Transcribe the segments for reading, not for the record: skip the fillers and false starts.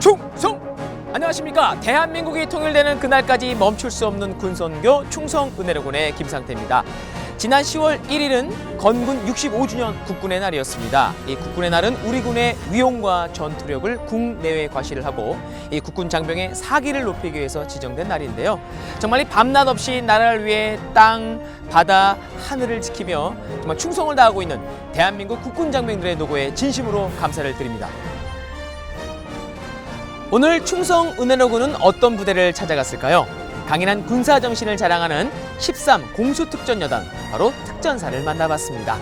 충성! 안녕하십니까. 대한민국이 통일되는 그날까지 멈출 수 없는 군선교 충성은혜로군의 김상태입니다. 지난 10월 1일은 건군 65주년 국군의 날이었습니다. 이 국군의 날은 우리 군의 위용과 전투력을 국내외 과시를 하고 이 국군 장병의 사기를 높이기 위해서 지정된 날인데요. 정말 이 밤낮 없이 나라를 위해 땅, 바다, 하늘을 지키며 정말 충성을 다하고 있는 대한민국 국군 장병들의 노고에 진심으로 감사를 드립니다. 오늘 충성은혜로군은 어떤 부대를 찾아갔을까요? 강인한 군사 정신을 자랑하는 13 공수특전여단, 바로 특전사를 만나봤습니다.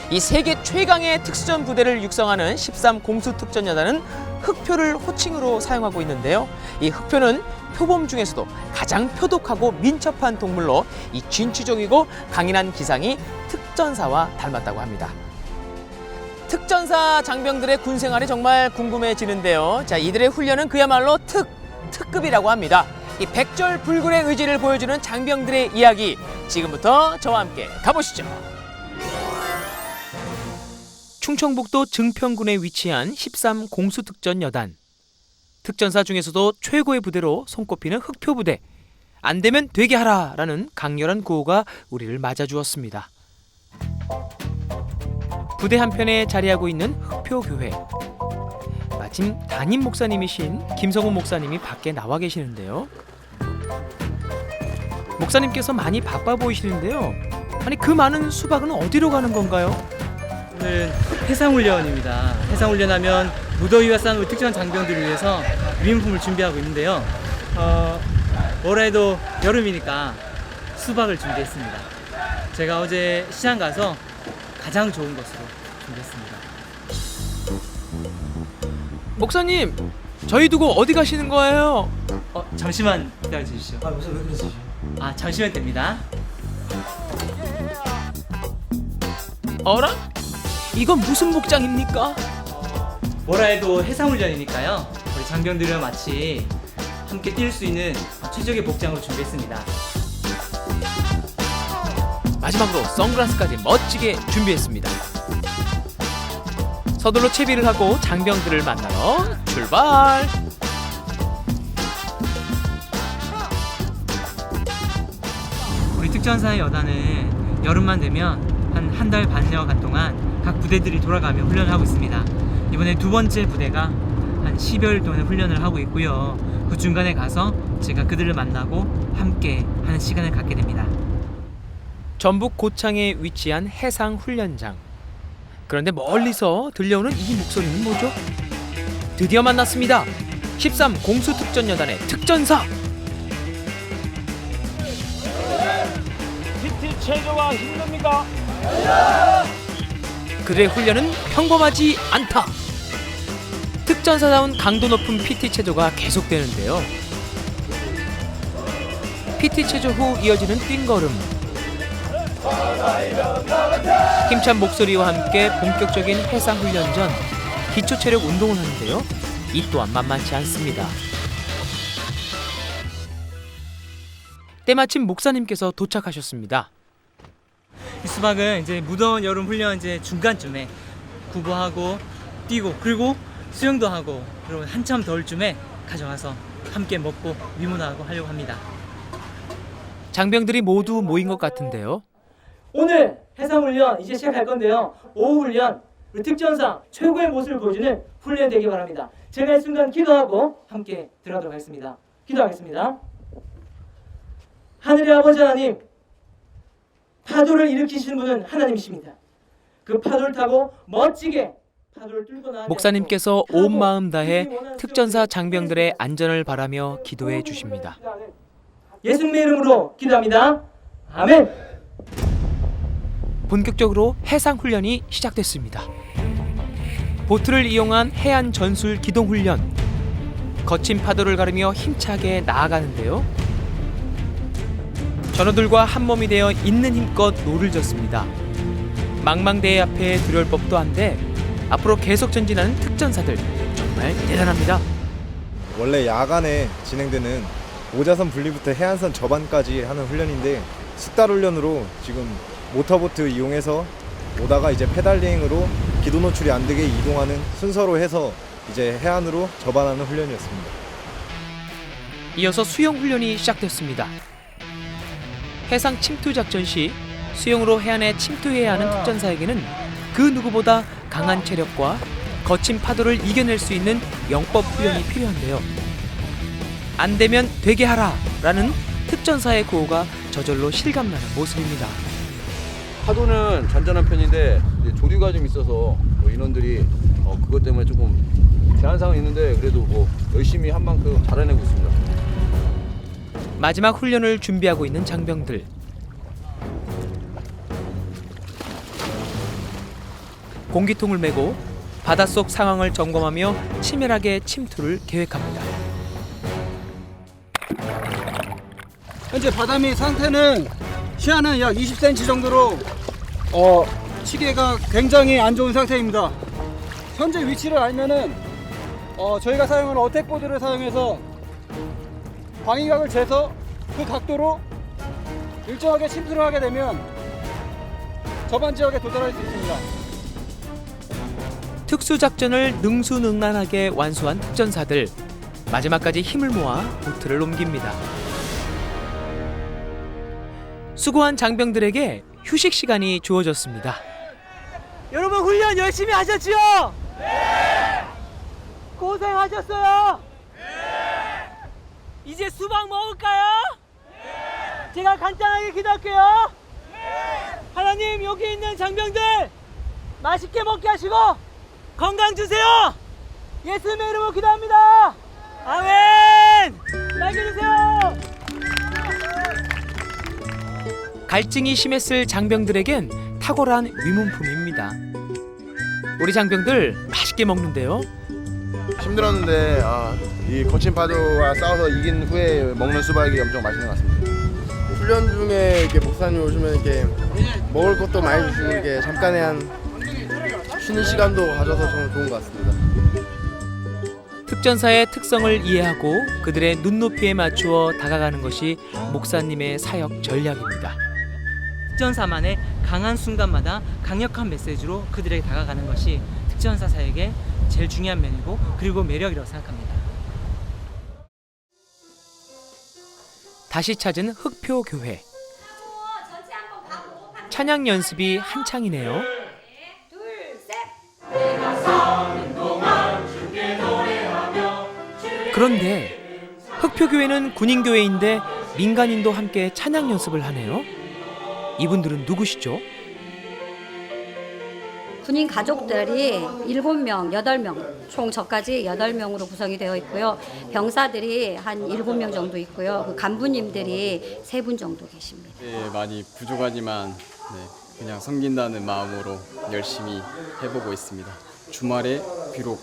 이 세계 최강의 특수전 부대를 육성하는 13 공수특전여단은 흑표를 호칭으로 사용하고 있는데요. 이 흑표는 표범 중에서도 가장 표독하고 민첩한 동물로 이 진취적이고 강인한 기상이 특전사와 닮았다고 합니다. 특전사 장병들의 군 생활이 정말 궁금해지는데요. 자, 이들의 훈련은 그야말로 특급이라고 합니다. 이 백절불굴의 의지를 보여주는 장병들의 이야기, 지금부터 저와 함께 가보시죠. 충청북도 증평군에 위치한 13 공수특전여단. 특전사 중에서도 최고의 부대로 손꼽히는 흑표부대. 안 되면 되게 하라라는 강렬한 구호가 우리를 맞아주었습니다. 부대 한편에 자리하고 있는 흑표교회. 마침 담임 목사님이신 김성훈 목사님이 밖에 나와 계시는데요. 목사님께서 많이 바빠 보이시는데요. 아니, 그 많은 수박은 어디로 가는 건가요? 오늘은 해상훈련입니다. 해상훈련하면 무더위와 싸우는 특전한 장병들을 위해서 위임품을 준비하고 있는데요. 뭐라 해도 여름이니까 수박을 준비했습니다. 제가 어제 시장 가서 가장 좋은 것으로 준비했습니다. 목사님, 저희 두고 어디 가시는 거예요? 잠시만 기다려 주시죠. 무슨 왜 그러시죠? 잠시만 됩니다. 어라? 이건 무슨 복장입니까? 뭐라 해도 해상훈련이니까요. 우리 장병들은 마치 함께 뛸 수 있는 최적의 복장으로 준비했습니다. 마지막으로 선글라스까지 멋지게 준비했습니다. 서둘러 채비를 하고 장병들을 만나러 출발! 우리 특전사의 여단은 여름만 되면 한 달 반여간 동안 각 부대들이 돌아가며 훈련을 하고 있습니다. 이번에 두 번째 부대가 한 10여일 동안 훈련을 하고 있고요. 그 중간에 가서 제가 그들을 만나고 함께 하는 시간을 갖게 됩니다. 전북 고창에 위치한 해상훈련장. 그런데 멀리서 들려오는 이 목소리는 뭐죠? 드디어 만났습니다. 13 공수특전여단의 특전사. PT 체조가 힘듭니까? 그들의 훈련은 평범하지 않다. 특전사다운 강도 높은 PT 체조가 계속되는데요. PT 체조 후 이어지는 뛴걸음. 힘찬 목소리와 함께 본격적인 해상훈련 전 기초체력 운동을 하는데요. 이 또한 만만치 않습니다. 때마침 목사님께서 도착하셨습니다. 이 수박은 이제 무더운 여름 훈련 이제 중간쯤에 구보하고 뛰고 그리고 수영도 하고 그리고 한참 더울 쯤에 가져와서 함께 먹고 위문하고 하려고 합니다. 장병들이 모두 모인 것 같은데요. 오늘 해상훈련 이제 시작할 건데요. 오후 훈련 우리 특전사 최고의 모습을 보여주는 훈련 되기 바랍니다. 제가 이 순간 기도하고 함께 들어가도록 하겠습니다. 기도하겠습니다. 하늘의 아버지 하나님, 파도를 일으키시는 분은 하나님이십니다. 그 파도를 타고 멋지게 파도를 뚫고 나가는 목사님께서 온 마음 다해 특전사 장병들의 안전을 바라며 기도해 주십니다. 예수님의 이름으로 기도합니다. 아멘. 본격적으로 해상훈련이 시작됐습니다. 보트를 이용한 해안 전술 기동훈련. 거친 파도를 가르며 힘차게 나아가는데요. 전우들과 한몸이 되어 있는 힘껏 노를 젓습니다. 망망대해 앞에 두려울 법도 한데 앞으로 계속 전진하는 특전사들, 정말 대단합니다. 원래 야간에 진행되는 오자선 분리부터 해안선 저반까지 하는 훈련인데 숙달 훈련으로 지금 모터보트 이용해서 오다가 이제 페달링으로 기도 노출이 안 되게 이동하는 순서로 해서 이제 해안으로 접안하는 훈련이었습니다. 이어서 수영 훈련이 시작됐습니다. 해상 침투 작전 시 수영으로 해안에 침투해야 하는 특전사에게는 그 누구보다 강한 체력과 거친 파도를 이겨낼 수 있는 영법 훈련이 필요한데요. 안 되면 되게 하라라는 특전사의 구호가 저절로 실감나는 모습입니다. 파도는 잔잔한 편인데 이제 조류가 좀 있어서 뭐 인원들이 그것 때문에 조금 제한상은 있는데 그래도 뭐 열심히 한 만큼 잘해내고 있습니다. 마지막 훈련을 준비하고 있는 장병들. 공기통을 메고 바닷속 상황을 점검하며 치밀하게 침투를 계획합니다. 현재 바다미 상태는 시야는 약 20cm 정도로 시계가 굉장히 안 좋은 상태입니다. 현재 위치를 알면은 저희가 사용하는 어택보드를 사용해서 방위각을 재서 그 각도로 일정하게 침투를 하게 되면 저반 지역에 도달할 수 있습니다. 특수작전을 능수능란하게 완수한 특전사들. 마지막까지 힘을 모아 보트를 옮깁니다. 수고한 장병들에게 휴식 시간이 주어졌습니다. 여러분 훈련 열심히 하셨지요? 네! 고생하셨어요? 네! 이제 수박 먹을까요? 네! 제가 간단하게 기도할게요. 네! 하나님, 여기 있는 장병들 맛있게 먹게 하시고 건강 주세요. 예수님의 이름으로 기도합니다. 아멘. 날개 주세요. 갈증이 심했을 장병들에겐 탁월한 위문품입니다. 우리 장병들 맛있게 먹는데요. 힘들었는데 이 거친 파도와 싸워서 이긴 후에 먹는 수박이 엄청 맛있는 것 같습니다. 훈련 중에 이렇게 목사님 오시면 이렇게 먹을 것도 많이 주시고 이렇게 잠깐의 한 쉬는 시간도 가져서 정말 좋은 것 같습니다. 특전사의 특성을 이해하고 그들의 눈높이에 맞추어 다가가는 것이 목사님의 사역 전략입니다. 특전사만의 강한 순간마다 강력한 메시지로 그들에게 다가가는 것이 특전사 사역의 제일 중요한 면이고 그리고 매력이라고 생각합니다. 다시 찾은 흑표 교회. 찬양 연습이 한창이네요. 그런데 흑표 교회는 군인 교회인데 민간인도 함께 찬양 연습을 하네요. 이분들은 누구시죠? 군인 가족들이 7명, 8명, 총 저까지 8명으로 구성이 되어 있고요. 병사들이 한 7명 정도 있고요. 그 간부님들이 3분 정도 계십니다. 네, 많이 부족하지만 그냥 섬긴다는 마음으로 열심히 해보고 있습니다. 주말에 비록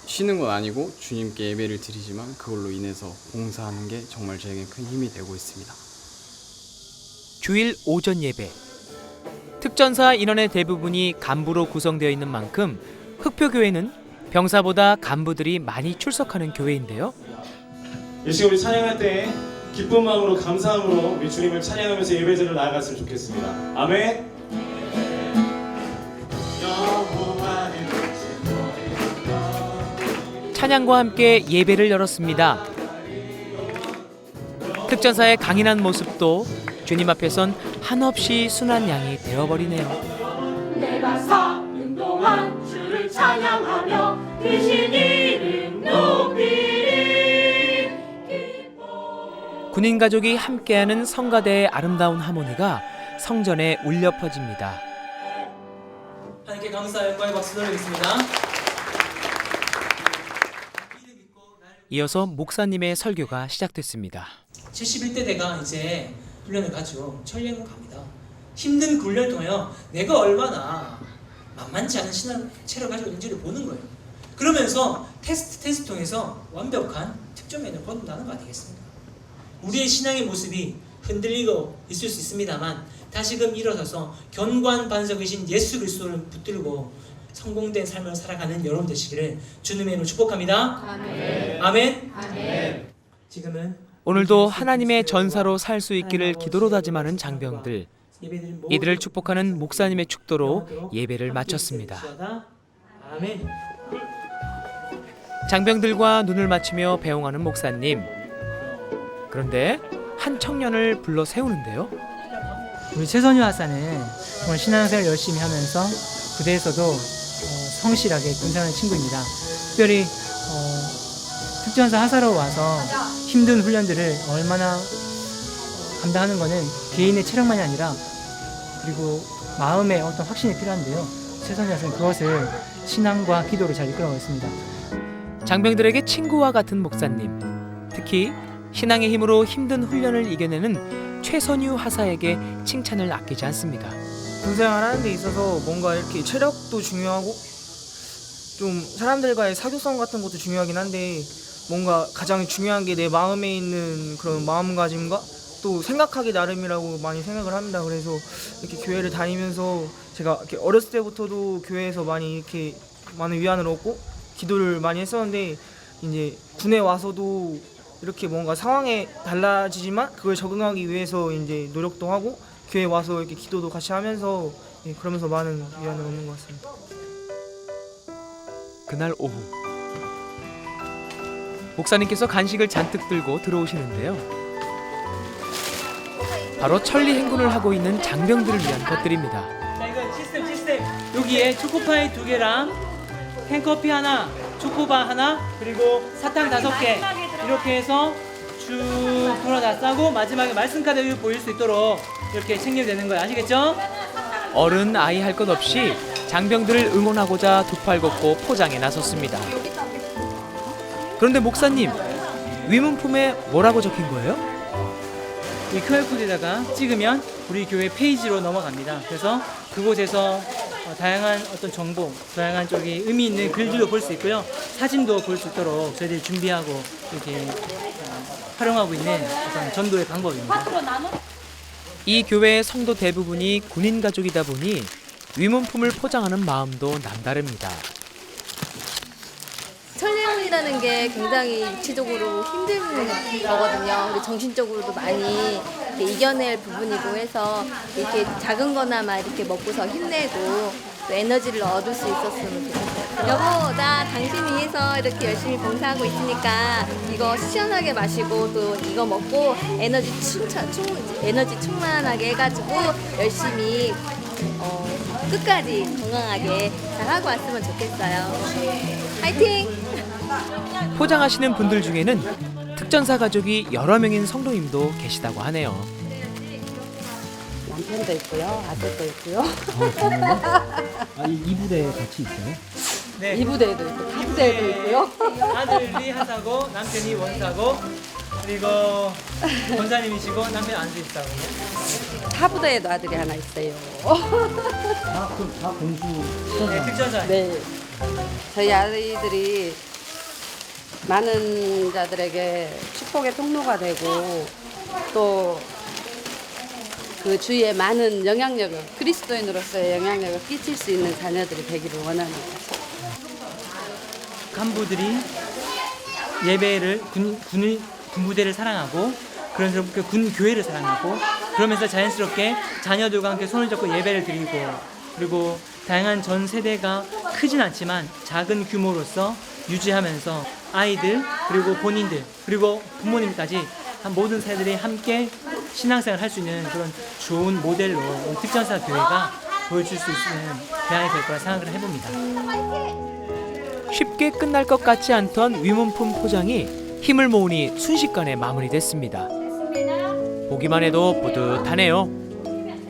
쉬는 건 아니고 주님께 예배를 드리지만 그걸로 인해서 봉사하는 게 정말 저에게 큰 힘이 되고 있습니다. 주일 오전 예배. 특전사 인원의 대부분이 간부로 구성되어 있는 만큼 흑표교회는 병사보다 간부들이 많이 출석하는 교회인데요. 이 시간 우리 찬양할 때 기쁜 마음으로 감사함으로 우리 주님을 찬양하면서 예배자를 나아갔으면 좋겠습니다. 아멘. 찬양과 함께 예배를 열었습니다. 특전사의 강인한 모습도 주님 앞에선 한없이 순한 양이 되어버리네요. 내가 사는 동안 주를 찬양하며 크신 이름 높이리. 군인 가족이 함께하는 성가대의 아름다운 하모니가 성전에 울려 퍼집니다. 하나님께 감사 영광의 박수 드리겠습니다. 이어서 목사님의 설교가 시작됐습니다. 71대 대가 이제 훈련을 가죠. 천령을 갑니다. 힘든 그 훈련을 통하여 내가 얼마나 만만치 않은 신앙 체력을 가지고 있는지를 보는 거예요. 그러면서 테스트 통해서 완벽한 특정면을 거둔다는 거 아니겠습니까? 우리의 신앙의 모습이 흔들리고 있을 수 있습니다만 다시금 일어서서 견고한 반석이신 예수 그리스도를 붙들고 성공된 삶을 살아가는 여러분 되시기를 주님의 이름으로 축복합니다. 아멘. 아멘. 아멘. 지금은 오늘도 하나님의 전사로 살 수 있기를 기도로 다짐하는 장병들. 이들을 축복하는 목사님의 축도로 예배를 마쳤습니다. 아멘. 장병들과 눈을 맞추며 배웅하는 목사님. 그런데 한 청년을 불러 세우는데요. 우리 최선유 하사는 정말 신앙생활 열심히 하면서 부대에서도 성실하게 군생하는 친구입니다. 특별히 특전사 하사로 와서 힘든 훈련들을 얼마나 감당하는 것은 개인의 체력만이 아니라 그리고 마음의 어떤 확신이 필요한데요. 최선유 하사는 그것을 신앙과 기도로 잘 이끌어가고 있습니다. 장병들에게 친구와 같은 목사님. 특히 신앙의 힘으로 힘든 훈련을 이겨내는 최선유 하사에게 칭찬을 아끼지 않습니다. 군생활 하는 데 있어서 뭔가 이렇게 체력도 중요하고 좀 사람들과의 사교성 같은 것도 중요하긴 한데 뭔가 가장 중요한 게 내 마음에 있는 그런 마음가짐과 또 생각하기 나름이라고 많이 생각을 합니다. 그래서 이렇게 교회를 다니면서 제가 이렇게 어렸을 때부터도 교회에서 많이 이렇게 많은 위안을 얻고 기도를 많이 했었는데 이제 군에 와서도 이렇게 뭔가 상황에 달라지지만 그걸 적응하기 위해서 이제 노력도 하고 교회에 와서 이렇게 기도도 같이 하면서 그러면서 많은 위안을 얻는 것 같습니다. 그날 오후 목사님께서 간식을 잔뜩 들고 들어오시는데요. 바로 천리 행군을 하고 있는 장병들을 위한 것들입니다. 자, 이거 시스템. 여기에 초코파이 2개랑 캔커피 하나, 초코바 하나, 그리고 사탕 5개 이렇게 해서 쭉 돌아다 싸고 마지막에 말씀 카드 보일 수 있도록 이렇게 챙기면 되는 거예요. 아시겠죠? 어른 아이 할 것 없이 장병들을 응원하고자 두 팔 걷고 포장에 나섰습니다. 그런데 목사님, 위문품에 뭐라고 적힌 거예요? 이 QR코드에다가 찍으면 우리 교회 페이지로 넘어갑니다. 그래서 그곳에서 다양한 어떤 정보, 다양한 쪽이 의미 있는 글들도 볼 수 있고요. 사진도 볼 수 있도록 저희들이 준비하고 이렇게 활용하고 있는 어떤 전도의 방법입니다. 이 교회의 성도 대부분이 군인 가족이다 보니 위문품을 포장하는 마음도 남다릅니다. 천리행이라는 게 굉장히 육체적으로 힘든 거거든요. 그리고 정신적으로도 많이 이렇게 이겨낼 부분이고 해서 이렇게 작은 거나마 이렇게 먹고서 힘내고 또 에너지를 얻을 수 있었으면 좋겠어요. 여보, 나 당신 위해서 이렇게 열심히 봉사하고 있으니까 이거 시원하게 마시고 또 이거 먹고 에너지 충만하게 해가지고 열심히 끝까지 건강하게 잘하고 왔으면 좋겠어요. 화이팅! 포장하시는 분들 중에는 특전사 가족이 여러 명인 성도님도 계시다고 하네요. 남편도 있고요, 아들도 있고요. 이 부대에 같이 있어요? 네. 이 부대에도 있고, 타 부대에도 있고요. 아들이 하사고 남편이 원사고 그리고 원사님이시고 남편이 안수입사고요. 타 부대에도 아들이 하나 있어요. 그럼 다 공수. 네, 특전사. 네. 저희 아이들이 많은 자들에게 축복의 통로가 되고 또 그 주위에 많은 영향력을 그리스도인으로서의 영향력을 끼칠 수 있는 자녀들이 되기를 원하는 거죠. 간부들이 예배를 군부대를 사랑하고 그런 군 교회를 사랑하고 그러면서 자연스럽게 자녀들과 함께 손을 잡고 예배를 드리고 그리고 다양한 전 세대가 크진 않지만 작은 규모로서 유지하면서 아이들 그리고 본인들 그리고 부모님까지 모든 세대들이 함께 신앙생활을 할 수 있는 그런 좋은 모델로 특전사 교회가 보여줄 수 있는 대안이 될 거라 생각을 해봅니다. 쉽게 끝날 것 같지 않던 위문품 포장이 힘을 모으니 순식간에 마무리됐습니다. 보기만 해도 뿌듯하네요.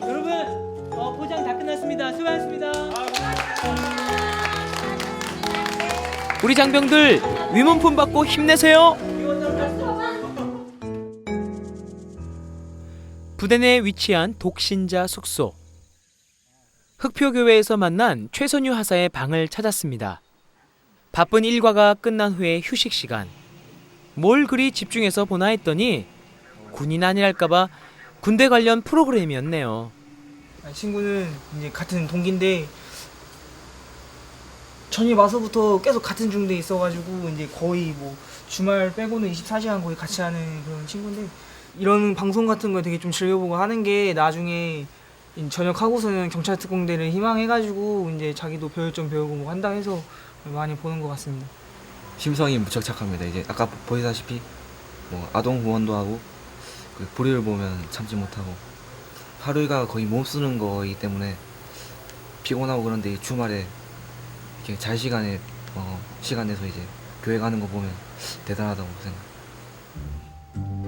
여러분 포장 다 끝났습니다. 수고하셨습니다. 우리 장병들 위문품 받고 힘내세요. 부대 내에 위치한 독신자 숙소. 흑표교회에서 만난 최선유 하사의 방을 찾았습니다. 바쁜 일과가 끝난 후에 휴식 시간. 뭘 그리 집중해서 보나 했더니 군인 아니랄까봐 군대 관련 프로그램이었네요. 친구는 이제 같은 동기인데 전이 와서부터 계속 같은 중대에 있어가지고 이제 거의 뭐 주말 빼고는 24시간 거의 같이 하는 그런 친구인데 이런 방송 같은 거 되게 좀 즐겨보고 하는 게 나중에 전역하고서는 경찰특공대를 희망해가지고 이제 자기도 배울 점 배우고 뭐 한다 해서 많이 보는 것 같습니다. 심성이 무척 착합니다. 이제 아까 보시다시피 뭐 아동 후원도 하고 불의를 보면 참지 못하고 하루가 거의 몸 쓰는 거이기 때문에 피곤하고 그런데 이 주말에 이렇게 잘 시간 내서 이제 교회 가는 거 보면 대단하다고 생각합니다.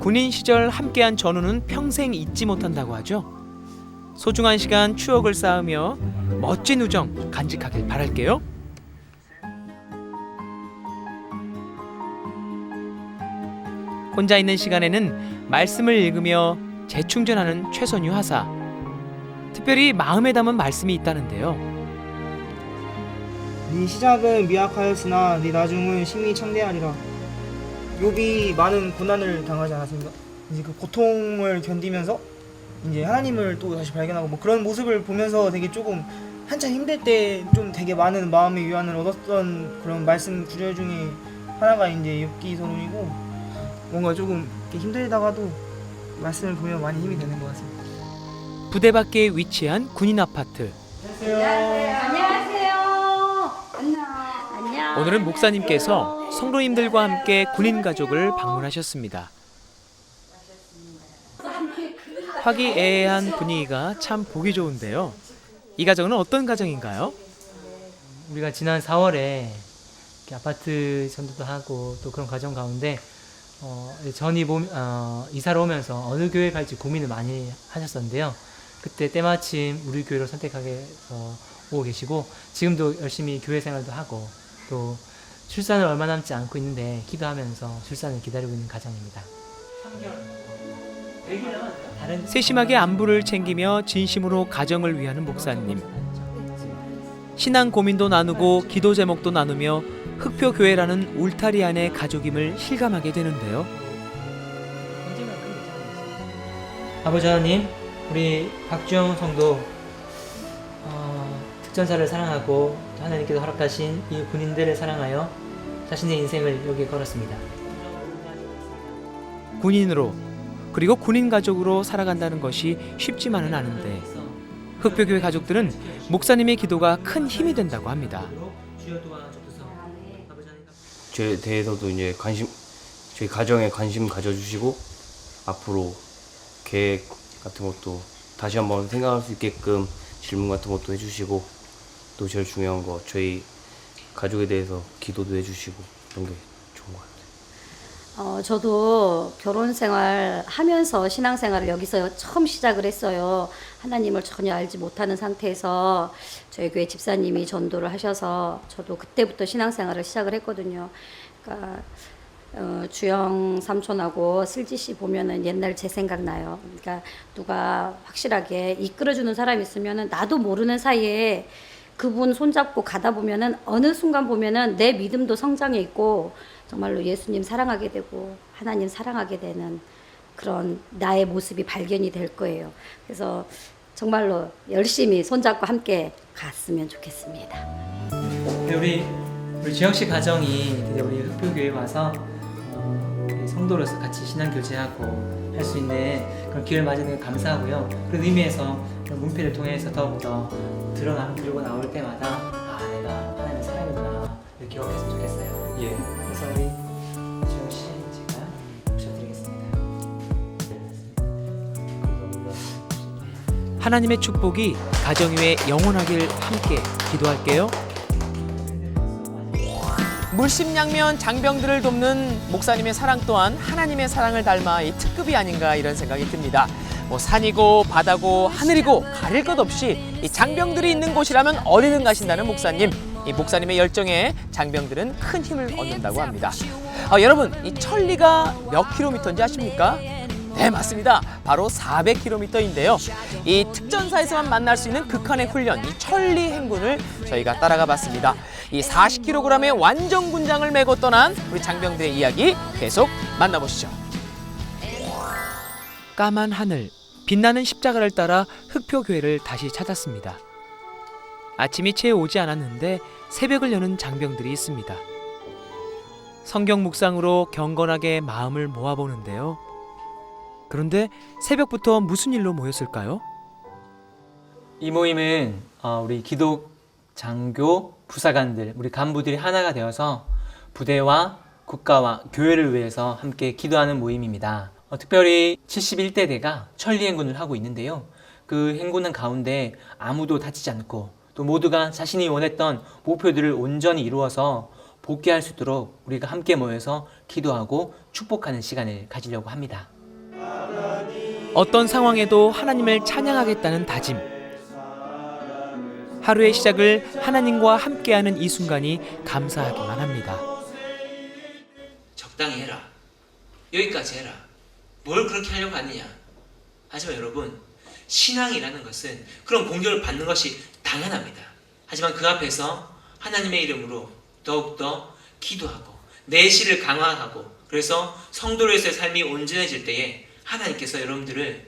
군인 시절 함께한 전우는 평생 잊지 못한다고 하죠. 소중한 시간 추억을 쌓으며 멋진 우정 간직하길 바랄게요. 혼자 있는 시간에는 말씀을 읽으며 재충전하는 최선유 하사. 특별히 마음에 담은 말씀이 있다는데요. 네 시작은 미약하였으나 네 나중은 심히 창대하리라. 욥이 많은 고난을 당하지 않았습니까? 이제 그 고통을 견디면서 이제 하나님을 또 다시 발견하고 뭐 그런 모습을 보면서 되게 조금 한참 힘들 때 좀 되게 많은 마음의 위안을 얻었던 그런 말씀 구절 중에 하나가 이제 욥기서론이고, 뭔가 조금 이렇게 힘들다가도 말씀을 보면 많이 힘이 되는 것 같습니다. 부대 밖에 위치한 군인 아파트. 안녕하세요. 안녕. 오늘은 목사님께서 성도님들과 함께 군인 가족을 방문하셨습니다. 화기애애한 분위기가 참 보기 좋은데요. 이 가정은 어떤 가정인가요? 우리가 지난 4월에 아파트 전도도 하고 또 그런 과정 가운데 전이 이사를 오면서 어느 교회 갈지 고민을 많이 하셨었는데요. 그때 때마침 우리 교회로 선택하게 해서 오고 계시고, 지금도 열심히 교회 생활도 하고 또 출산을 얼마 남지 않고 있는데 기도하면서 출산을 기다리고 있는 가정입니다. 세심하게 안부를 챙기며 진심으로 가정을 위하는 목사님. 신앙 고민도 나누고 기도 제목도 나누며 흑표교회라는 울타리 안의 가족임을 실감하게 되는데요. 아버지 하나님, 우리 박주영 성도 특전사를 사랑하고 하나님께서 허락하신 이 군인들을 사랑하여 자신의 인생을 여기에 걸었습니다. 군인으로 그리고 군인 가족으로 살아간다는 것이 쉽지만은 않은데 흑표교회 가족들은 목사님의 기도가 큰 힘이 된다고 합니다. 저에 대해서도 이제 저희 가정에 관심 가져주시고 앞으로 계획 같은 것도 다시 한번 생각할 수 있게끔 질문 같은 것도 해주시고, 또 제일 중요한 거 저희 가족에 대해서 기도도 해주시고, 그런 게 좋은 것 같아요. 저도 결혼 생활 하면서 신앙 생활을 여기서 처음 시작을 했어요. 하나님을 전혀 알지 못하는 상태에서 저희 교회 집사님이 전도를 하셔서 저도 그때부터 신앙 생활을 시작을 했거든요. 그러니까 주영 삼촌하고 슬지 씨 보면은 옛날 제 생각나요. 그러니까 누가 확실하게 이끌어주는 사람이 있으면은 나도 모르는 사이에 그분 손잡고 가다 보면은 어느 순간 보면은 내 믿음도 성장해 있고 정말로 예수님 사랑하게 되고 하나님 사랑하게 되는 그런 나의 모습이 발견이 될 거예요. 그래서 정말로 열심히 손잡고 함께 갔으면 좋겠습니다. 우리 주영 씨 가정이 우리 흑표교회에 와서 성도로서 같이 신앙 교제하고 할 수 있는 그런 기회를 맞이는 게 감사하고요. 그런 의미에서 그런 문패를 통해서 더욱더 들고 나올 때마다 내가 하나님의 사랑이구나 이렇게 기억했으면 좋겠어요. 예. 그래서 우리 주영 씨 제가 모셔드리겠습니다. 하나님의 축복이 가정 위에 영원하길 함께 기도할게요. 물심양면 장병들을 돕는 목사님의 사랑 또한 하나님의 사랑을 닮아 이 특급이 아닌가 이런 생각이 듭니다. 산이고 바다고 하늘이고 가릴 것 없이 이 장병들이 있는 곳이라면 어디든 가신다는 목사님. 이 목사님의 열정에 장병들은 큰 힘을 얻는다고 합니다. 여러분, 이 천리가 몇 킬로미터인지 아십니까? 네, 맞습니다. 바로 400km인데요. 이 특전사에서만 만날 수 있는 극한의 훈련, 이 천리 행군을 저희가 따라가 봤습니다. 이 40kg의 완전 군장을 메고 떠난 우리 장병들의 이야기 계속 만나보시죠. 까만 하늘, 빛나는 십자가를 따라 흑표교회를 다시 찾았습니다. 아침이 채 오지 않았는데 새벽을 여는 장병들이 있습니다. 성경 묵상으로 경건하게 마음을 모아보는데요. 그런데 새벽부터 무슨 일로 모였을까요? 이 모임은 우리 기독, 장교, 부사관들, 우리 간부들이 하나가 되어서 부대와 국가와 교회를 위해서 함께 기도하는 모임입니다. 특별히 71대대가 천리 행군을 하고 있는데요. 그 행군은 가운데 아무도 다치지 않고 또 모두가 자신이 원했던 목표들을 온전히 이루어서 복귀할 수 있도록 우리가 함께 모여서 기도하고 축복하는 시간을 가지려고 합니다. 어떤 상황에도 하나님을 찬양하겠다는 다짐. 하루의 시작을 하나님과 함께하는 이 순간이 감사하기만 합니다. 적당히 해라. 여기까지 해라. 뭘 그렇게 하려고 하느냐. 하지만 여러분, 신앙이라는 것은 그런 공격을 받는 것이 당연합니다. 하지만 그 앞에서 하나님의 이름으로 더욱더 기도하고 내실을 강화하고 그래서 성도로서의 삶이 온전해질 때에 하나님께서 여러분들을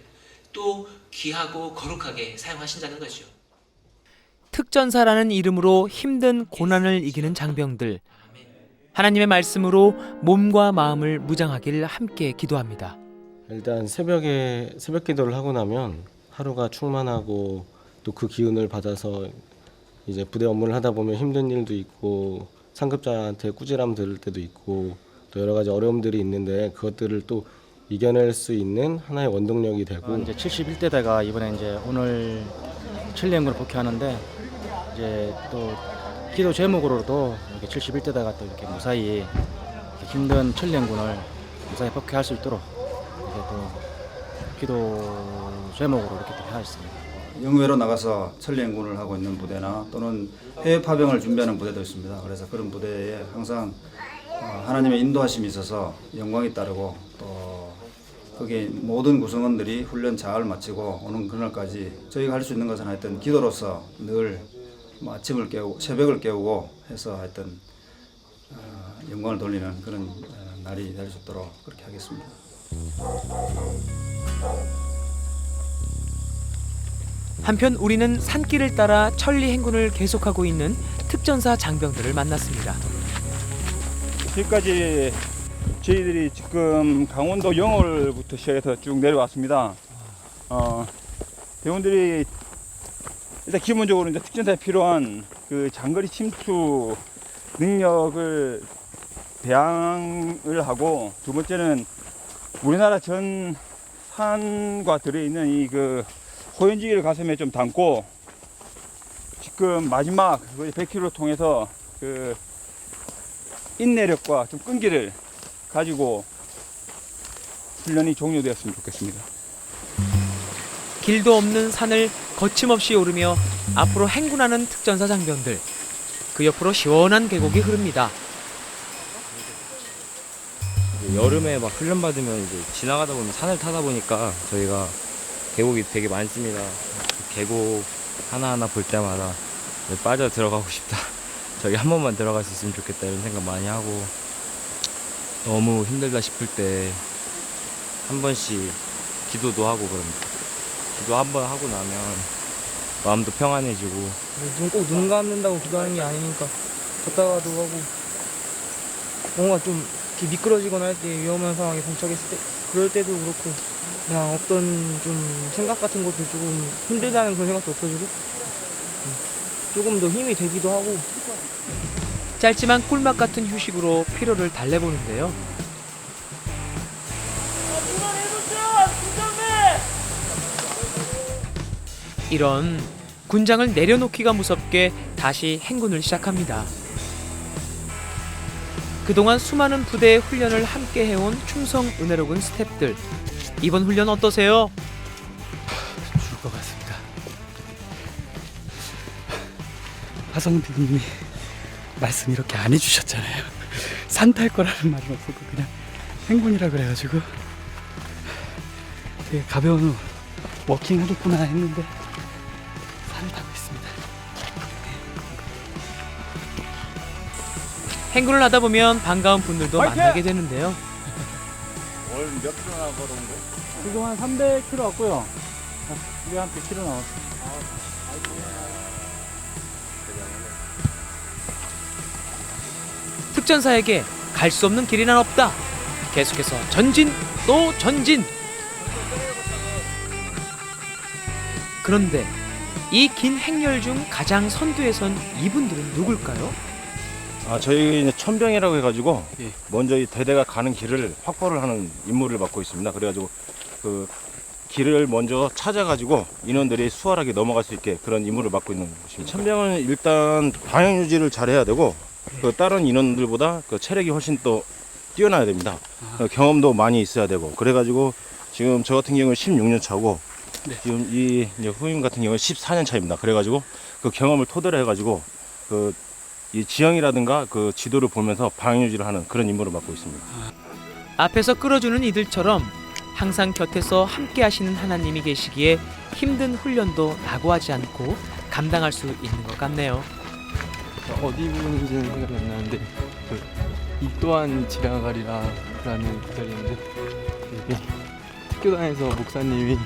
또 귀하고 거룩하게 사용하신다는 거죠. 특전사라는 이름으로 힘든 고난을 이기는 장병들. 하나님의 말씀으로 몸과 마음을 무장하길 함께 기도합니다. 일단 새벽에 새벽 기도를 하고 나면 하루가 충만하고 또 그 기운을 받아서 이제 부대 업무를 하다 보면 힘든 일도 있고 상급자한테 꾸지람 들을 때도 있고 또 여러 가지 어려움들이 있는데 그것들을 또 이겨낼 수 있는 하나의 원동력이 되고 이제 71대대가 이번에 이제 오늘 천리행군을 복귀하는데 이제 또 기도 제목으로도 이렇게 71대대가 또 이렇게 무사히 이렇게 힘든 천리행군을 무사히 복귀할 수 있도록 이렇게 또 기도 제목으로 이렇게 또 하였습니다. 영외로 나가서 천리행군을 하고 있는 부대나 또는 해외 파병을 준비하는 부대도 있습니다. 그래서 그런 부대에 항상 하나님의 인도하심이 있어서 영광이 따르고 또 거기 모든 구성원들이 훈련 잘 마치고 오는 그날까지 저희가 할 수 있는 것은 하여튼 기도로서 늘 아침을 깨우고 새벽을 깨우고 해서 하여튼 영광을 돌리는 그런 날이 될 수 있도록 그렇게 하겠습니다. 한편 우리는 산길을 따라 천리 행군을 계속하고 있는 특전사 장병들을 만났습니다. 지금까지 저희들이 지금 강원도 영월부터 시작해서 쭉 내려왔습니다. 대원들이 일단 기본적으로 이제 특전사에 필요한 그 장거리 침투 능력을 배양을 하고 두 번째는 우리나라 전 산과 들어있는 이 그 호연지기를 가슴에 좀 담고 지금 마지막 100km 통해서 그 인내력과 좀 끈기를 가지고 훈련이 종료되었으면 좋겠습니다. 길도 없는 산을 거침없이 오르며 앞으로 행군하는 특전사 장병들. 그 옆으로 시원한 계곡이 흐릅니다. 여름에 막 훈련 받으면 이제 지나가다 보면 산을 타다 보니까 저희가 계곡이 되게 많습니다. 계곡 하나하나 볼 때마다 빠져 들어가고 싶다. 저기 한 번만 들어갈 수 있으면 좋겠다 이런 생각 많이 하고 너무 힘들다 싶을 때 한 번씩 기도도 하고 그럽니다. 기도 한 번 하고 나면 마음도 평안해지고 꼭 눈 감는다고 기도하는 게 아니니까 걷다가도 하고 뭔가 좀 이렇게 미끄러지거나 할 때 위험한 상황에 봉착했을 때 그럴 때도 그렇고 그냥 어떤 좀 생각 같은 것도 조금 힘들다는 그런 생각도 없어지고 조금 더 힘이 되기도 하고 짧지만 꿀맛 같은 휴식으로 피로를 달래보는데요. 이런 군장을 내려놓기가 무섭게 다시 행군을 시작합니다. 그동안 수많은 부대의 훈련을 함께 해온 충성 은혜로군 스태프들. 이번 훈련 어떠세요? 죽을 것 같습니다. 화성대님이 말씀 이렇게 안 해주셨잖아요. 산 탈 거라는 말은 없었고 그냥 행군이라 그래가지고 되게 가벼운 워킹 하겠구나 했는데 산을 타고 있습니다. 행군을 하다 보면 반가운 분들도 만나게 되는데요. 오늘 몇 킬로 걸어온 거예요? 지금 한 300km 왔고요. 이게 한 100km 나왔어요. 특전사에게 갈 수 없는 길이란 없다. 계속해서 전진 또 전진. 그런데 이 긴 행렬 중 가장 선두에 선 이분들은 누굴까요? 저희 이제 천병이라고 해가지고 먼저 이 대대가 가는 길을 확보를 하는 임무를 맡고 있습니다. 그래가지고 그 길을 먼저 찾아가지고 인원들이 수월하게 넘어갈 수 있게 그런 임무를 맡고 있는 곳입니다. 천병은 일단 방향 유지를 잘해야 되고 그 다른 인원들보다 그 체력이 훨씬 또 뛰어나야 됩니다. 경험도 많이 있어야 되고 그래가지고 지금 저 같은 경우는 16년 차고 지금 이 후임 같은 경우는 14년 차입니다. 그래가지고 그 경험을 토대로 해가지고 그 이 지형이라든가 그 지도를 보면서 방향 유지를 하는 그런 임무를 맡고 있습니다. 앞에서 끌어주는 이들처럼 항상 곁에서 함께 하시는 하나님이 계시기에 힘든 훈련도 낙오하지 않고 감당할 수 있는 것 같네요. 어디 부분인지는 생각이 안 나는데 이 또한 지나가리라 라는 구절인데 이게 특교단에서 목사님이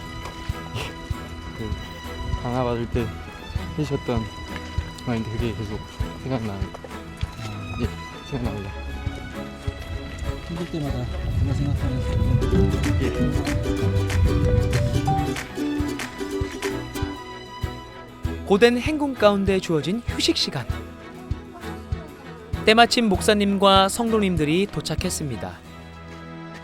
강화 받을 때 해주셨던 말이 되게 계속 생각납니다. 힘들 때마다 그런 생각하면서 고된 행군 가운데 주어진 휴식 시간. 때마침 목사님과 성도님들이 도착했습니다.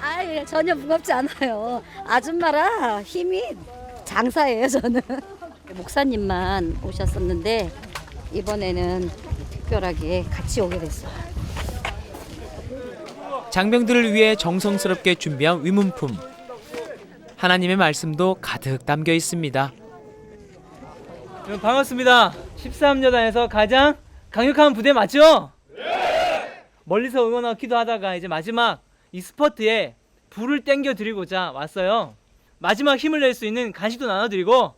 아유, 전혀 무겁지 않아요. 아줌마라 힘이 장사예요, 저는. 목사님만 오셨었는데 이번에는 특별하게 같이 오게 됐어요. 장병들을 위해 정성스럽게 준비한 위문품. 하나님의 말씀도 가득 담겨 있습니다. 여러분 반갑습니다. 13여단에서 가장 강력한 부대 맞죠? 멀리서 응원하고 기도하다가 이제 마지막 이 스퍼트에 불을 땡겨 드리고자 왔어요. 마지막 힘을 낼 수 있는 간식도 나눠드리고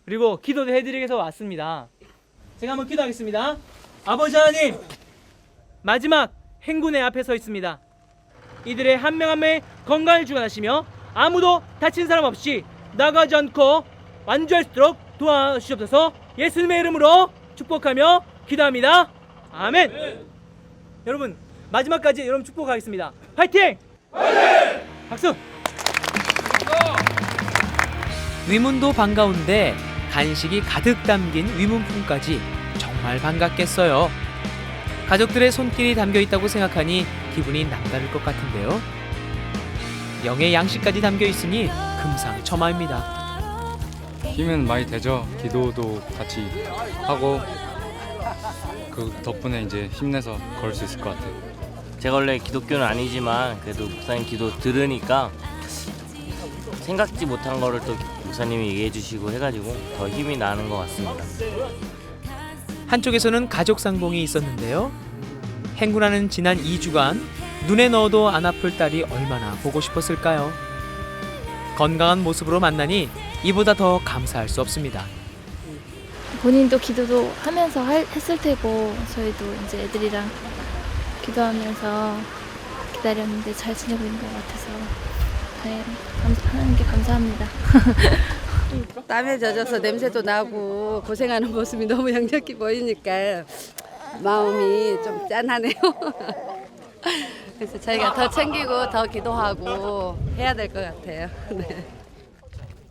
그리고 기도도 해드리기 위해서 왔습니다. 제가 한번 기도하겠습니다. 아버지 하나님, 마지막 행군의 앞에 서 있습니다. 이들의 한 명 한 명의 건강을 주관하시며 아무도 다친 사람 없이 나가지 않고 완주할 수 있도록 도와주시옵소서. 예수님의 이름으로 축복하며 기도합니다. 아멘. 여러분 마지막까지 여러분 축복하겠습니다. 파이팅! 파이팅! 박수! 위문도 반가운데 간식이 가득 담긴 위문품까지 정말 반갑겠어요. 가족들의 손길이 담겨 있다고 생각하니 기분이 남다를 것 같은데요. 영의 양식까지 담겨 있으니 금상첨화입니다. 힘은 많이 되죠. 기도도 같이 하고 그 덕분에 이제 힘내서 걸을 수 있을 것 같아요. 제가 원래 기독교는 아니지만 그래도 목사님 기도 들으니까 생각지 못한 거를 또 목사님이 얘기해 주시고 해가지고 더 힘이 나는 것 같습니다. 한쪽에서는 가족 상봉이 있었는데요. 행군하는 지난 2주간 눈에 넣어도 안 아플 딸이 얼마나 보고 싶었을까요? 건강한 모습으로 만나니 이보다 더 감사할 수 없습니다. 본인도 기도도 하면서 했을 테고 저희도 이제 애들이랑 기도하면서 기다렸는데 잘 지내고 있는 것 같아서 하나님께 감사합니다. 땀에 젖어서 냄새도 나고 고생하는 모습이 너무 역력히 보이니까 마음이 좀 짠하네요. 그래서 저희가 더 챙기고 더 기도하고 해야 될 것 같아요. 네.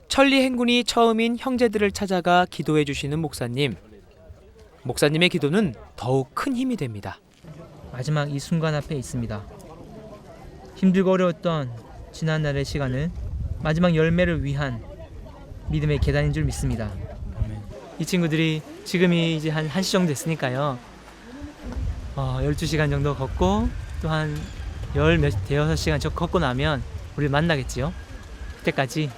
천리 행군이 처음인 형제들을 찾아가 기도해 주시는 목사님. 목사님의 기도는 더욱 큰 힘이 됩니다. 마지막 이 순간 앞에 있습니다. 힘들고 어려웠던 지난날의 시간은 마지막 열매를 위한 믿음의 계단인 줄 믿습니다. 이 친구들이 지금이 이제 한 1시 정도 됐으니까요. 12시간 정도 걷고 또 한 대여섯 시간 걷고 나면 우리를 만나겠지요. 그때까지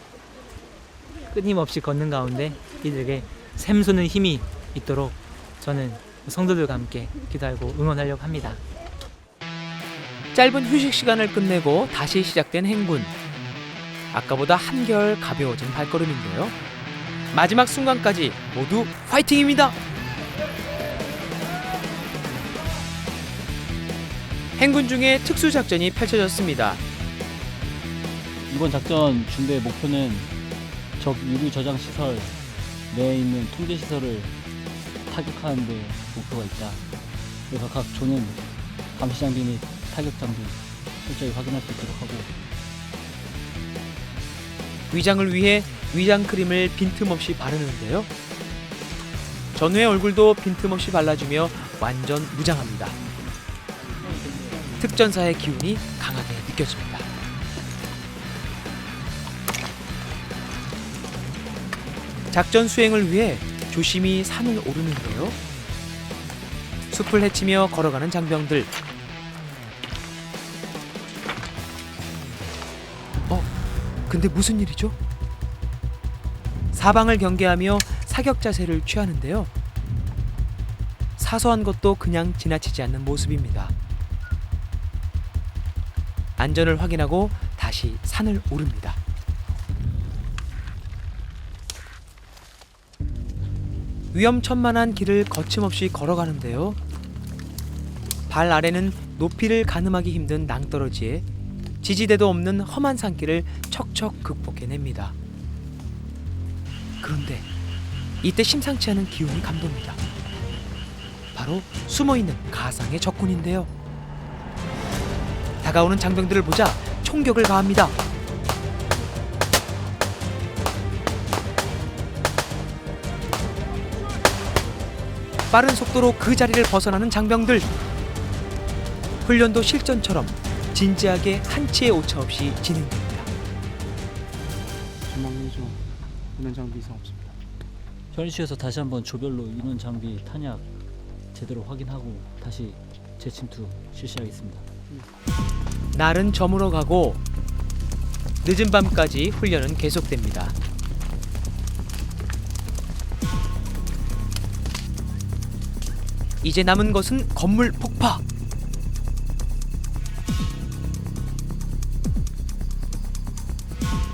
끊임없이 걷는 가운데 이들에게 샘솟는 힘이 있도록 저는 성도들과 함께 기도하고 응원하려고 합니다. 짧은 휴식 시간을 끝내고 다시 시작된 행군. 아까보다 한결 가벼워진 발걸음인데요. 마지막 순간까지 모두 화이팅입니다. 행군 중에 특수작전이 펼쳐졌습니다. 이번 작전 중대 목표는 적 유류 저장 시설 내에 있는 통제 시설을 타격하는 데 목표가 있다. 그래서 각 조는 감시 장비 및 타격 장비 철저히 확인할 수 있도록 하고 위장을 위해 위장 크림을 빈틈없이 바르는데요. 전우의 얼굴도 빈틈없이 발라주며 완전 무장합니다. 특전사의 기운이 강하게 느껴집니다. 작전 수행을 위해 조심히 산을 오르는데요. 숲을 헤치며 걸어가는 장병들. 근데 무슨 일이죠? 사방을 경계하며 사격 자세를 취하는데요. 사소한 것도 그냥 지나치지 않는 모습입니다. 안전을 확인하고 다시 산을 오릅니다. 위험천만한 길을 거침없이 걸어가는데요. 발 아래는 높이를 가늠하기 힘든 낭떠러지에 지지대도 없는 험한 산길을 척척 극복해냅니다. 그런데 이때 심상치 않은 기운이 감돕니다. 바로 숨어있는 가상의 적군인데요. 다가오는 장병들을 보자 총격을 가합니다. 빠른 속도로 그 자리를 벗어나는 장병들. 훈련도 실전처럼 진지하게 한치의 오차 없이 진행됩니다. 전망리죠. 인원 장비 이상 없습니다. 현시에서 다시 한번 조별로 인원 장비 탄약 제대로 확인하고 다시 재침투 실시하겠습니다. 날은 저물어 가고 늦은 밤까지 훈련은 계속됩니다. 이제 남은 것은 건물 폭파.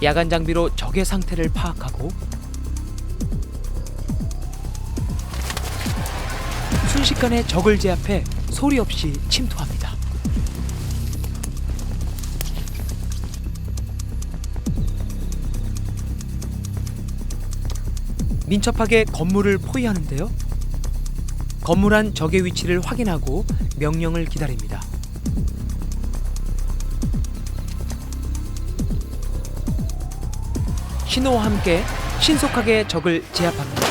야간 장비로 적의 상태를 파악하고 순식간에 적을 제압해 소리 없이 침투합니다. 민첩하게 건물을 포위하는데요. 건물 안 적의 위치를 확인하고 명령을 기다립니다. 신호와 함께 신속하게 적을 제압합니다.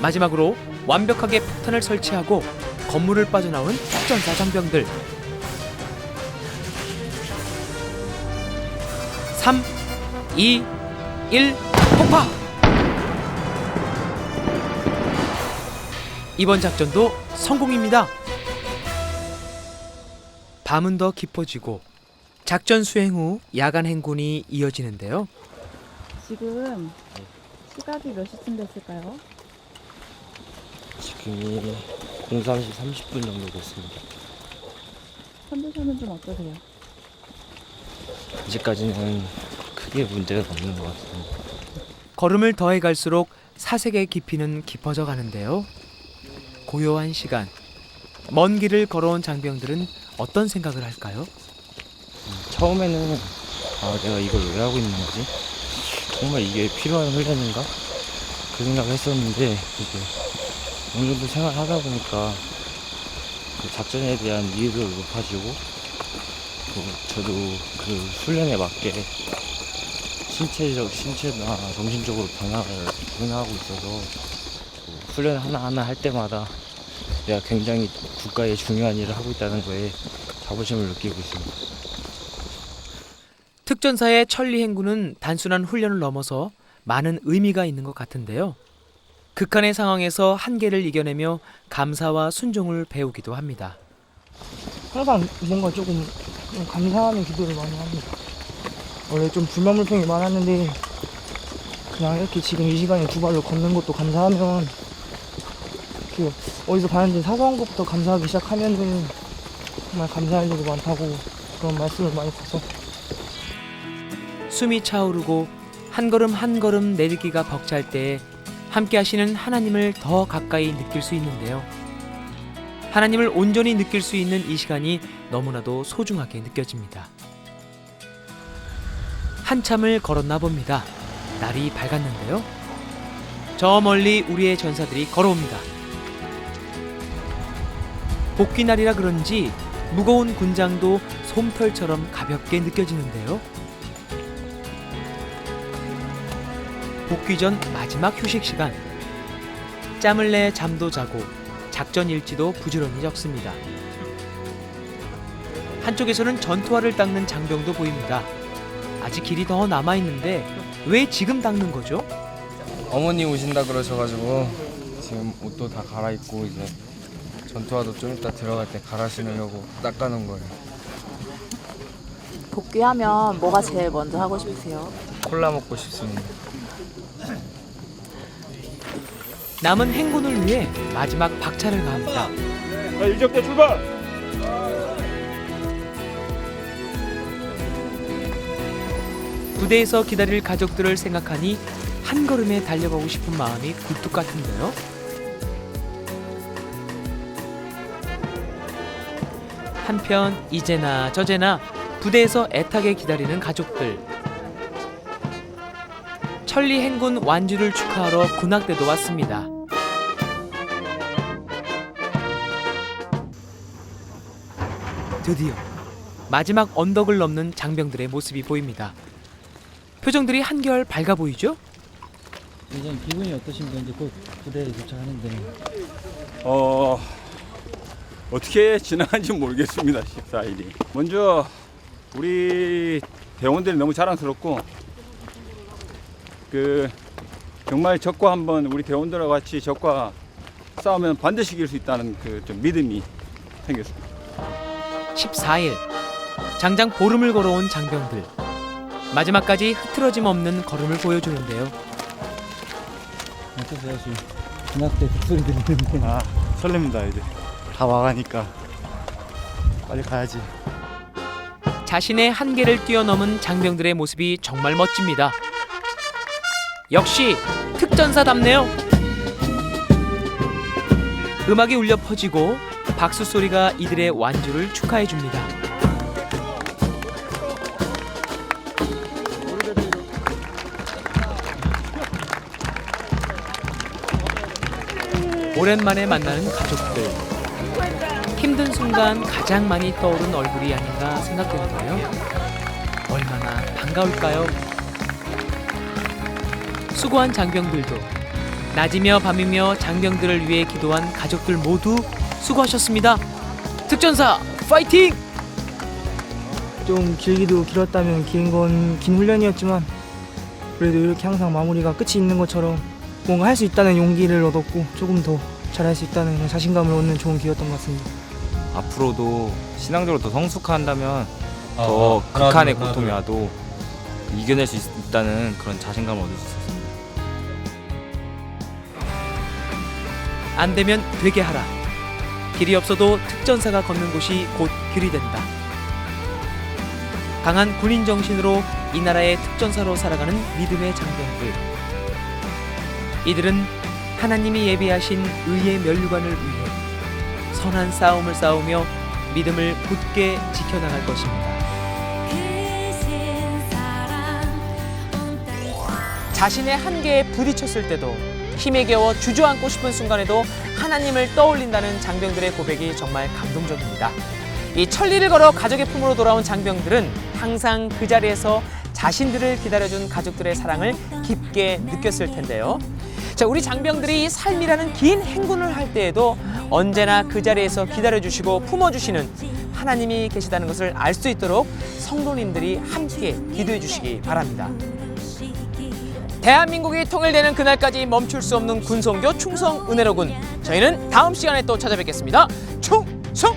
마지막으로 완벽하게 폭탄을 설치하고 건물을 빠져나오는 특전사 장병들. 3, 2, 1, 폭파! 이번 작전도 성공입니다. 밤은 더 깊어지고 작전 수행 후 야간 행군이 이어지는데요. 지금 시각이 몇 시쯤 됐을까요? 지금이 03시 30분 정도 됐습니다. 컨디션은 좀 어떠세요? 이제까지는 크게 문제가 없는 것 같습니다. 걸음을 더해 갈수록 사색의 깊이는 깊어져 가는데요. 고요한 시간, 먼 길을 걸어온 장병들은 어떤 생각을 할까요? 처음에는 내가 이걸 왜 하고 있는 거지? 정말 이게 필요한 훈련인가? 그 생각을 했었는데 이게 어느 정도 생활하다 보니까 그 작전에 대한 이해도 높아지고 저도 그 훈련에 맞게 신체나 정신적으로 변화를 하고 있어서 훈련 하나하나 할 때마다 내가 굉장히 국가에 중요한 일을 하고 있다는 거에 자부심을 느끼고 있습니다. 특전사의 천리 행군은 단순한 훈련을 넘어서 많은 의미가 있는 것 같은데요. 극한의 상황에서 한계를 이겨내며 감사와 순종을 배우기도 합니다. 항상 뭔가 조금 감사하는 기도를 많이 합니다. 원래 좀 불만불평이 많았는데 그냥 이렇게 지금 이 시간에 두 발로 걷는 것도 감사하면 이렇게 어디서 봤는데 사소한 것부터 감사하기 시작하면은 정말 감사할 일이 많다고 그런 말씀을 많이 봐서 숨이 차오르고 한 걸음 한 걸음 내딛기가 벅찰 때 함께 하시는 하나님을 더 가까이 느낄 수 있는데요. 하나님을 온전히 느낄 수 있는 이 시간이 너무나도 소중하게 느껴집니다. 한참을 걸었나 봅니다. 날이 밝았는데요. 저 멀리 우리의 전사들이 걸어옵니다. 복귀날이라 그런지 무거운 군장도 솜털처럼 가볍게 느껴지는데요. 복귀 전 마지막 휴식 시간. 짬을 내 잠도 자고 작전 일지도 부지런히 적습니다. 한쪽에서는 전투화를 닦는 장병도 보입니다. 아직 길이 더 남아있는데 왜 지금 닦는 거죠? 어머니 오신다 그러셔가지고 지금 옷도 다 갈아입고 이제 전투화도 좀 이따 들어갈 때 갈아 신으려고 닦아놓은 거예요. 복귀하면 뭐가 제일 먼저 하고 싶으세요? 콜라 먹고 싶습니다. 남은 행군을 위해 마지막 박차를 가합니다. 자, 일적대 출발! 부대에서 기다릴 가족들을 생각하니 한 걸음에 달려가고 싶은 마음이 굴뚝 같은데요. 한편 이제나 저제나 부대에서 애타게 기다리는 가족들. 천리 행군 완주를 축하하러 군악대도 왔습니다. 드디어 마지막 언덕을 넘는 장병들의 모습이 보입니다. 표정들이 한결 밝아 보이죠? 이제 기분이 어떠신가요? 이제 곧 부대에 도착하는데. 어떻게 지나간지 모르겠습니다. 14일이. 먼저 우리 대원들이 너무 자랑스럽고 정말 적과 한번 우리 대원들과 같이 적과 싸우면 반드시 이길 수 있다는 좀 믿음이 생겼습니다. 14일 장장 보름을 걸어온 장병들. 마지막까지 흐트러짐 없는 걸음을 보여주는데요. 어떠세요? 지금 군악대 북소리 들리는데. 설렙니다. 이제 다 와가니까 빨리 가야지. 자신의 한계를 뛰어넘은 장병들의 모습이 정말 멋집니다. 역시 특전사답네요. 음악이 울려 퍼지고 박수 소리가 이들의 완주를 축하해 줍니다. 오랜만에 만나는 가족들. 힘든 순간 가장 많이 떠오른 얼굴이 아닌가 생각되는데요. 얼마나 반가울까요? 수고한 장병들도, 낮이며 밤이며 장병들을 위해 기도한 가족들 모두 수고하셨습니다. 특전사 파이팅! 좀 길기도 길었다면 긴 훈련이었지만 그래도 이렇게 항상 마무리가 끝이 있는 것처럼 뭔가 할 수 있다는 용기를 얻었고 조금 더 잘할 수 있다는 자신감을 얻는 좋은 기회였던 것 같습니다. 앞으로도 신앙적으로 더 성숙한다면 더 극한의 고통이 와도 이겨낼 수 있다는 그런 자신감을 얻을 수 있었습니다. 안 되면 되게 하라. 길이 없어도 특전사가 걷는 곳이 곧 길이 된다. 강한 군인 정신으로 이 나라의 특전사로 살아가는 믿음의 장병들. 이들은 하나님이 예비하신 의의 면류관을 위해 선한 싸움을 싸우며 믿음을 굳게 지켜나갈 것입니다. 자신의 한계에 부딪혔을 때도 힘에 겨워 주저앉고 싶은 순간에도 하나님을 떠올린다는 장병들의 고백이 정말 감동적입니다. 이 천리를 걸어 가족의 품으로 돌아온 장병들은 항상 그 자리에서 자신들을 기다려준 가족들의 사랑을 깊게 느꼈을 텐데요. 자, 우리 장병들이 삶이라는 긴 행군을 할 때에도 언제나 그 자리에서 기다려주시고 품어주시는 하나님이 계시다는 것을 알 수 있도록 성도님들이 함께 기도해 주시기 바랍니다. 대한민국이 통일되는 그날까지 멈출 수 없는 군선교 충성 은혜로군. 저희는 다음 시간에 또 찾아뵙겠습니다. 충성!